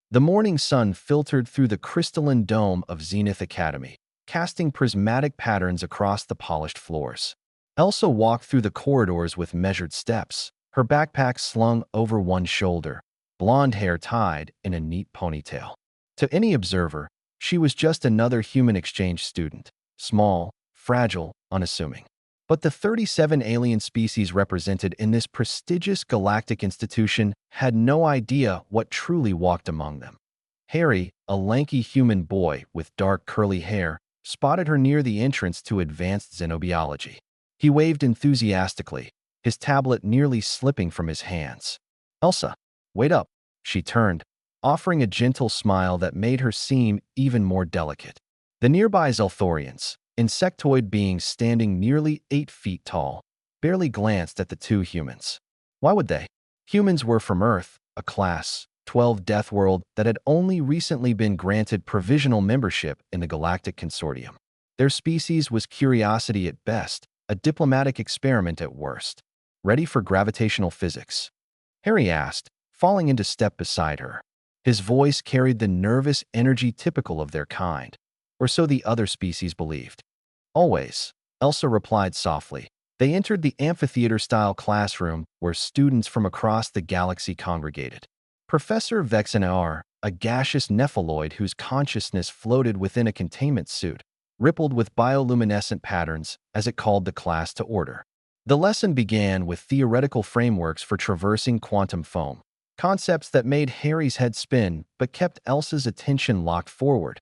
The morning sun filtered through the crystalline dome of Zenith Academy, casting prismatic patterns across the polished floors. Elsa walked through the corridors with measured steps, her backpack slung over one shoulder, blonde hair tied in a neat ponytail. To any observer, she was just another human exchange student, small, fragile, unassuming. But the 37 alien species represented in this prestigious galactic institution had no idea what truly walked among them. Harry, a lanky human boy with dark curly hair, spotted her near the entrance to advanced xenobiology. He waved enthusiastically, his tablet nearly slipping from his hands. "Elsa, wait up," she turned, offering a gentle smile that made her seem even more delicate. The nearby Zelthorians, insectoid beings standing nearly 8 feet tall, barely glanced at the two humans. Why would they? Humans were from Earth, a Class 12 death world that had only recently been granted provisional membership in the Galactic Consortium. Their species was curiosity at best, a diplomatic experiment at worst. "Ready for gravitational physics?" Harry asked, falling into step beside her. His voice carried the nervous energy typical of their kind, or so the other species believed. "Always," Elsa replied softly. They entered the amphitheater-style classroom where students from across the galaxy congregated. Professor Vexenaar, a gaseous nephaloid whose consciousness floated within a containment suit, rippled with bioluminescent patterns as it called the class to order. The lesson began with theoretical frameworks for traversing quantum foam, concepts that made Harry's head spin but kept Elsa's attention locked forward.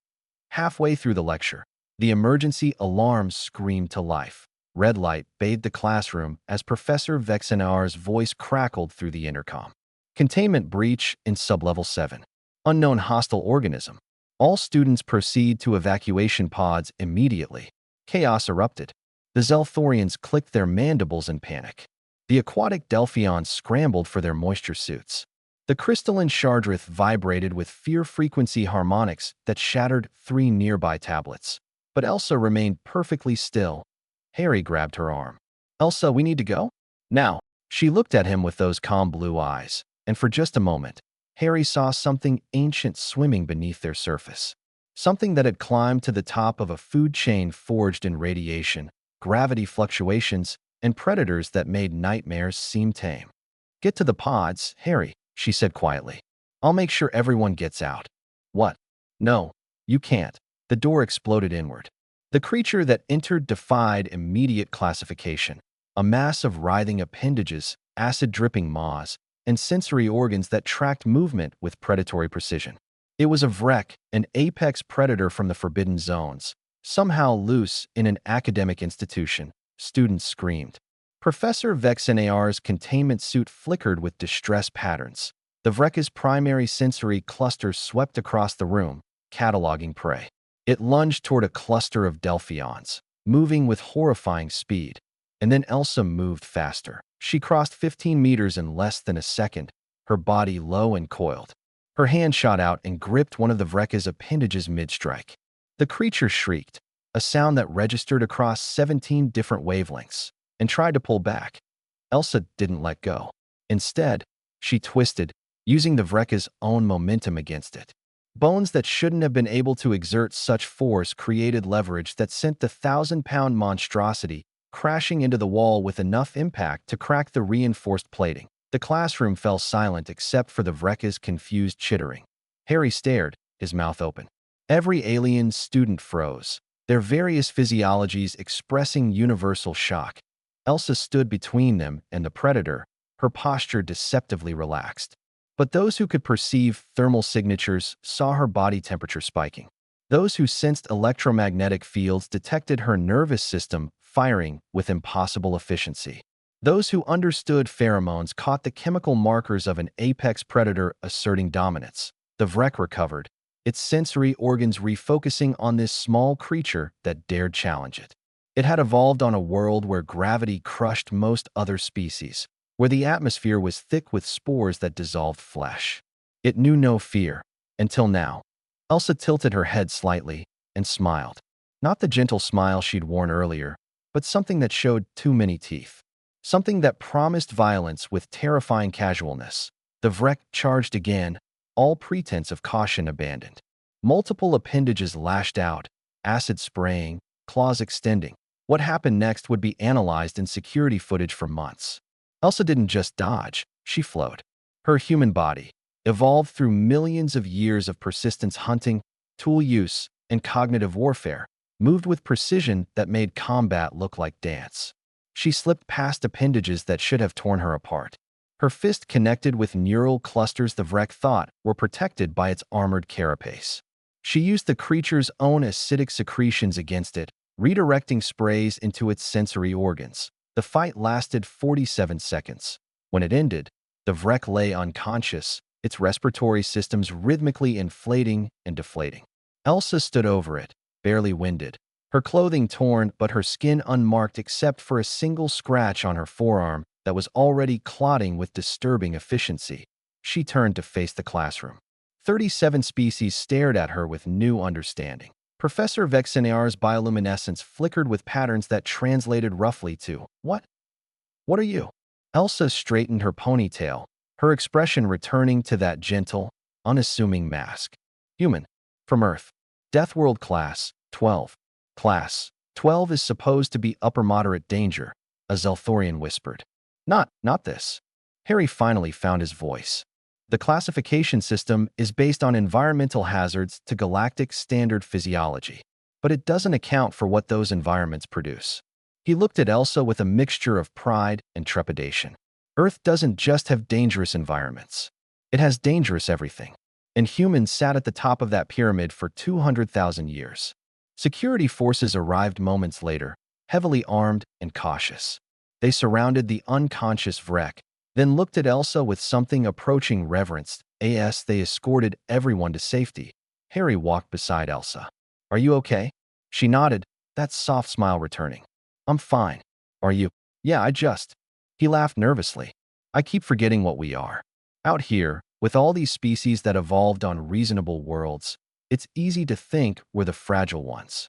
Halfway through the lecture, the emergency alarm screamed to life. Red light bathed the classroom as Professor Vexenaar's voice crackled through the intercom. "Containment breach in sublevel 7. Unknown hostile organism. All students proceed to evacuation pods immediately." Chaos erupted. The Zelthorians clicked their mandibles in panic. The aquatic Delphions scrambled for their moisture suits. The crystalline Shardrith vibrated with fear-frequency harmonics that shattered 3 nearby tablets. But Elsa remained perfectly still. Harry grabbed her arm. "Elsa, we need to go?" "Now." She looked at him with those calm blue eyes, and for just a moment, Harry saw something ancient swimming beneath their surface. Something that had climbed to the top of a food chain forged in radiation, gravity fluctuations, and predators that made nightmares seem tame. "Get to the pods, Harry," she said quietly. "I'll make sure everyone gets out." "What?" "No, you can't." The door exploded inward. The creature that entered defied immediate classification. A mass of writhing appendages, acid-dripping maws, and sensory organs that tracked movement with predatory precision. It was a Vrek, an apex predator from the Forbidden Zones. Somehow loose in an academic institution, students screamed. Professor Vexenaar's containment suit flickered with distress patterns. The Vrek's primary sensory cluster swept across the room, cataloging prey. It lunged toward a cluster of Delphions, moving with horrifying speed. And then Elsa moved faster. She crossed 15 meters in less than a second, her body low and coiled. Her hand shot out and gripped one of the Vrek's appendages mid-strike. The creature shrieked, a sound that registered across 17 different wavelengths, and tried to pull back. Elsa didn't let go. Instead, she twisted, using the Vrek's own momentum against it. Bones that shouldn't have been able to exert such force created leverage that sent the 1,000-pound monstrosity crashing into the wall with enough impact to crack the reinforced plating. The classroom fell silent except for the Vrek's confused chittering. Harry stared, his mouth open. Every alien student froze, their various physiologies expressing universal shock. Elsa stood between them and the predator, her posture deceptively relaxed. But those who could perceive thermal signatures saw her body temperature spiking. Those who sensed electromagnetic fields detected her nervous system firing with impossible efficiency. Those who understood pheromones caught the chemical markers of an apex predator asserting dominance. The Vrek recovered, its sensory organs refocusing on this small creature that dared challenge it. It had evolved on a world where gravity crushed most other species, where the atmosphere was thick with spores that dissolved flesh. It knew no fear, until now. Elsa tilted her head slightly and smiled. Not the gentle smile she'd worn earlier, but something that showed too many teeth. Something that promised violence with terrifying casualness. The Vrek charged again, all pretense of caution abandoned. Multiple appendages lashed out, acid spraying, claws extending. What happened next would be analyzed in security footage for months. Elsa didn't just dodge, she flowed. Her human body, evolved through millions of years of persistence hunting, tool use, and cognitive warfare, moved with precision that made combat look like dance. She slipped past appendages that should have torn her apart. Her fist connected with neural clusters the Vrek thought were protected by its armored carapace. She used the creature's own acidic secretions against it, redirecting sprays into its sensory organs. The fight lasted 47 seconds. When it ended, the Vrek lay unconscious, its respiratory systems rhythmically inflating and deflating. Elsa stood over it, barely winded, her clothing torn but her skin unmarked except for a single scratch on her forearm that was already clotting with disturbing efficiency. She turned to face the classroom. 37 species stared at her with new understanding. Professor Vexenar's bioluminescence flickered with patterns that translated roughly to, "What? What are you?" Elsa straightened her ponytail, her expression returning to that gentle, unassuming mask. "Human. From Earth. Deathworld Class 12. Class 12 is supposed to be upper moderate danger," a Zelthorian whispered. Not this." Harry finally found his voice. "The classification system is based on environmental hazards to galactic standard physiology, but it doesn't account for what those environments produce." He looked at Elsa with a mixture of pride and trepidation. Earth doesn't just have dangerous environments. It has dangerous everything. And humans sat at the top of that pyramid for 200,000 years. Security forces arrived moments later, heavily armed and cautious. They surrounded the unconscious Vrek, then looked at Elsa with something approaching reverence. As they escorted everyone to safety, Harry walked beside Elsa. "Are you okay?" She nodded, that soft smile returning. "I'm fine. Are you?" "Yeah, I just..." He laughed nervously. "I keep forgetting what we are. Out here, with all these species that evolved on reasonable worlds, it's easy to think we're the fragile ones."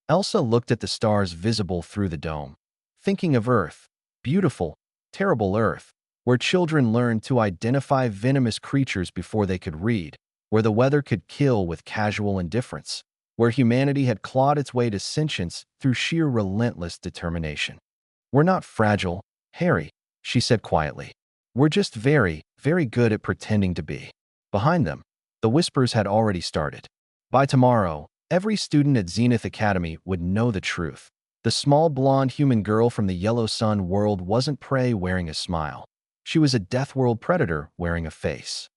Elsa looked at the stars visible through the dome, thinking of Earth, beautiful, terrible Earth, where children learned to identify venomous creatures before they could read, where the weather could kill with casual indifference, where humanity had clawed its way to sentience through sheer relentless determination. "We're not fragile, Harry," she said quietly. "We're just very, very good at pretending to be." Behind them, the whispers had already started. By tomorrow, every student at Zenith Academy would know the truth. The small blonde human girl from the Yellow Sun world wasn't prey wearing a smile. She was a Deathworld predator wearing a face.